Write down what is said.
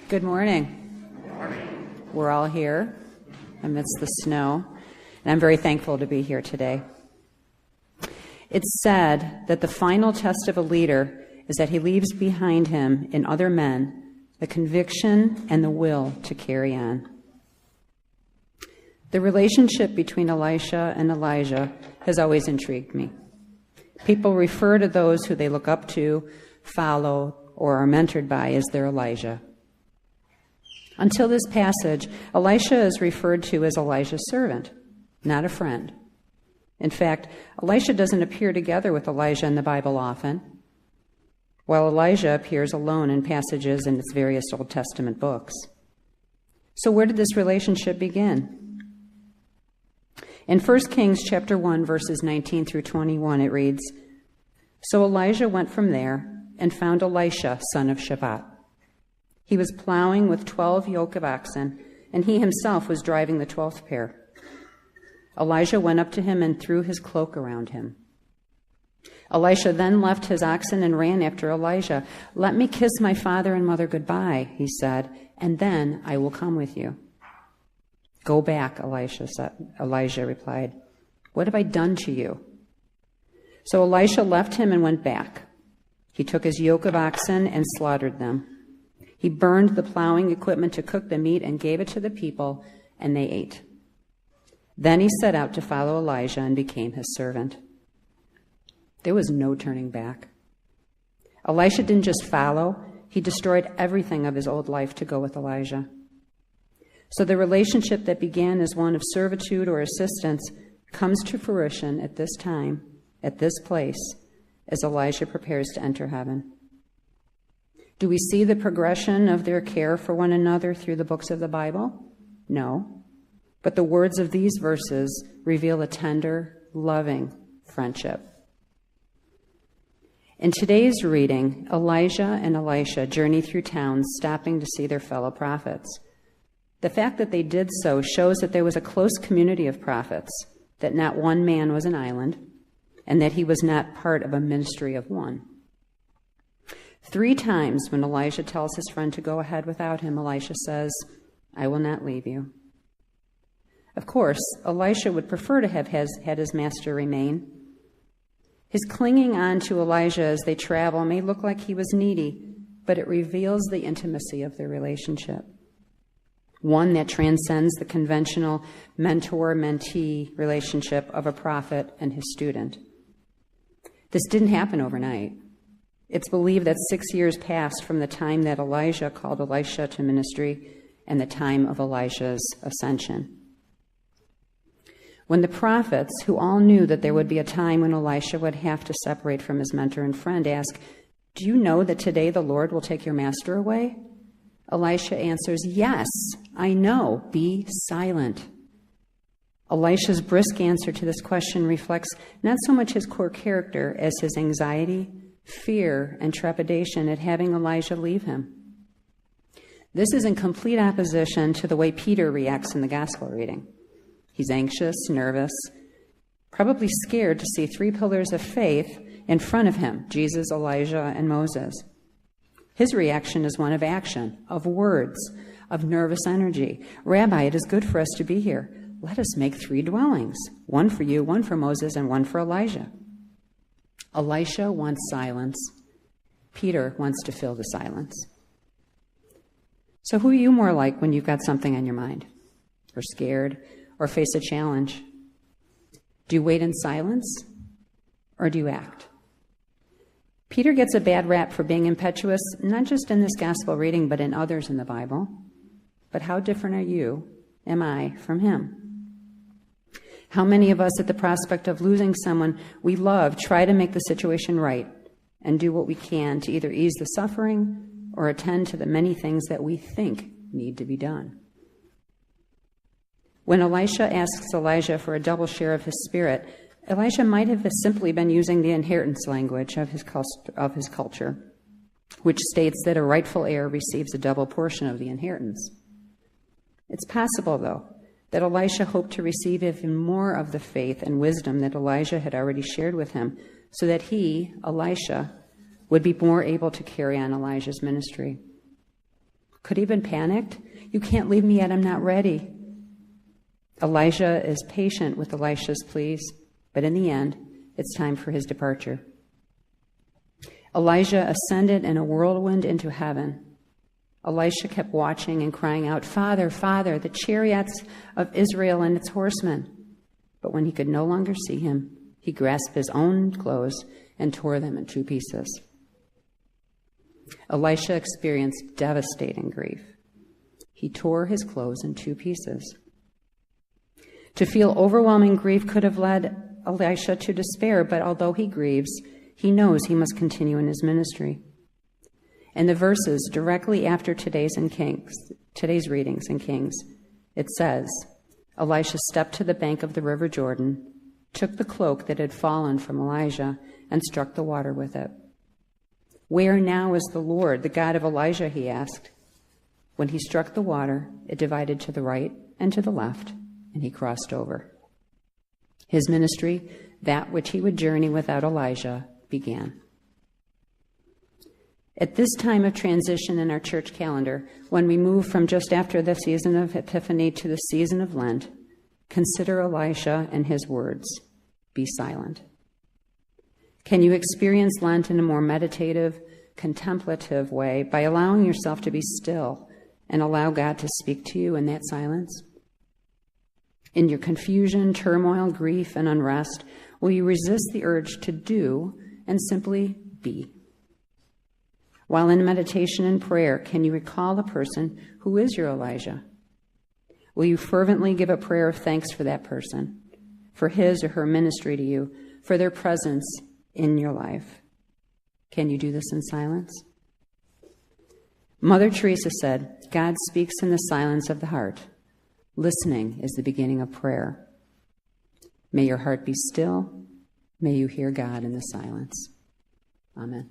Good morning. Good morning. We're all here amidst the snow, and I'm very thankful to be here today. It's said that the final test of a leader is that he leaves behind him in other men the conviction and the will to carry on. The relationship between Elisha and Elijah has always intrigued me. People refer to those who they look up to, follow, or are mentored by as their Elijah. Until this passage, Elisha is referred to as Elijah's servant, not a friend. In fact, Elisha doesn't appear together with Elijah in the Bible often, while Elijah appears alone in passages in its various Old Testament books. So where did this relationship begin? In 1 Kings chapter 1, verses 19 through 21, it reads, "So Elijah went from there and found Elisha, son of Shaphat. He was plowing with 12 yoke of oxen, and he himself was driving the 12th pair. Elijah went up to him and threw his cloak around him. Elisha then left his oxen and ran after Elijah. 'Let me kiss my father and mother goodbye,' he said, 'and then I will come with you.' 'Go back,' Elijah replied. 'What have I done to you?' So Elisha left him and went back. He took his yoke of oxen and slaughtered them. He burned the plowing equipment to cook the meat and gave it to the people, and they ate. Then he set out to follow Elijah and became his servant." There was no turning back. Elisha didn't just follow, he destroyed everything of his old life to go with Elijah. So the relationship that began as one of servitude or assistance comes to fruition at this time, at this place, as Elijah prepares to enter heaven. Do we see the progression of their care for one another through the books of the Bible? No. But the words of these verses reveal a tender, loving friendship. In today's reading, Elijah and Elisha journey through towns, stopping to see their fellow prophets. The fact that they did so shows that there was a close community of prophets, that not one man was an island, and that he was not part of a ministry of one. 3 times when Elijah tells his friend to go ahead without him, Elisha says, "I will not leave you." Of course, Elisha would prefer to have had his master remain. His clinging on to Elijah as they travel may look like he was needy, but it reveals the intimacy of their relationship, one that transcends the conventional mentor-mentee relationship of a prophet and his student. This didn't happen overnight. It's believed that 6 years passed from the time that Elijah called Elisha to ministry and the time of Elisha's ascension. When the prophets, who all knew that there would be a time when Elisha would have to separate from his mentor and friend, ask, "Do you know that today the Lord will take your master away?" Elisha answers, "Yes, I know. Be silent." Elisha's brisk answer to this question reflects not so much his core character as his anxiety, fear, and trepidation at having Elijah leave him. This is in complete opposition to the way Peter reacts in the gospel reading. He's anxious, nervous, probably scared to see 3 pillars of faith in front of him, Jesus, Elijah, and Moses. His reaction is one of action, of words, of nervous energy. "Rabbi, it is good for us to be here. Let us make 3 dwellings, one for you, one for Moses, and one for Elijah." Elisha wants silence. Peter wants to fill the silence. So who are you more like when you've got something on your mind, or scared, or face a challenge? Do you wait in silence, or do you act? Peter gets a bad rap for being impetuous, not just in this gospel reading, but in others in the Bible. But how different are you, am I, from him? How many of us, at the prospect of losing someone we love, try to make the situation right and do what we can to either ease the suffering or attend to the many things that we think need to be done? When Elisha asks Elijah for a double share of his spirit, Elisha might have simply been using the inheritance language of his culture, which states that a rightful heir receives a double portion of the inheritance. It's possible, though, that Elisha hoped to receive even more of the faith and wisdom that Elijah had already shared with him, so that he, Elisha, would be more able to carry on Elijah's ministry. Could he have been panicked? You can't leave me yet, I'm not ready. Elijah is patient with Elisha's pleas, but in the end, it's time for his departure. Elijah ascended in a whirlwind into heaven. Elisha kept watching and crying out, "Father, Father, the chariots of Israel and its horsemen." But when he could no longer see him, he grasped his own clothes and tore them in 2 pieces. Elisha experienced devastating grief. He tore his clothes in 2 pieces. To feel overwhelming grief could have led Elisha to despair, but although he grieves, he knows he must continue in his ministry. In the verses directly after today's readings in Kings, it says, Elisha stepped to the bank of the river Jordan, took the cloak that had fallen from Elijah, and struck the water with it. "Where now is the Lord, the God of Elijah?" he asked. When he struck the water, it divided to the right and to the left, and he crossed over. His ministry, that which he would journey without Elijah, began. At this time of transition in our church calendar, when we move from just after the season of Epiphany to the season of Lent, consider Elisha and his words, "Be silent." Can you experience Lent in a more meditative, contemplative way by allowing yourself to be still and allow God to speak to you in that silence? In your confusion, turmoil, grief, and unrest, will you resist the urge to do and simply be? While in meditation and prayer, can you recall the person who is your Elijah? Will you fervently give a prayer of thanks for that person, for his or her ministry to you, for their presence in your life? Can you do this in silence? Mother Teresa said, "God speaks in the silence of the heart. Listening is the beginning of prayer." May your heart be still. May you hear God in the silence. Amen.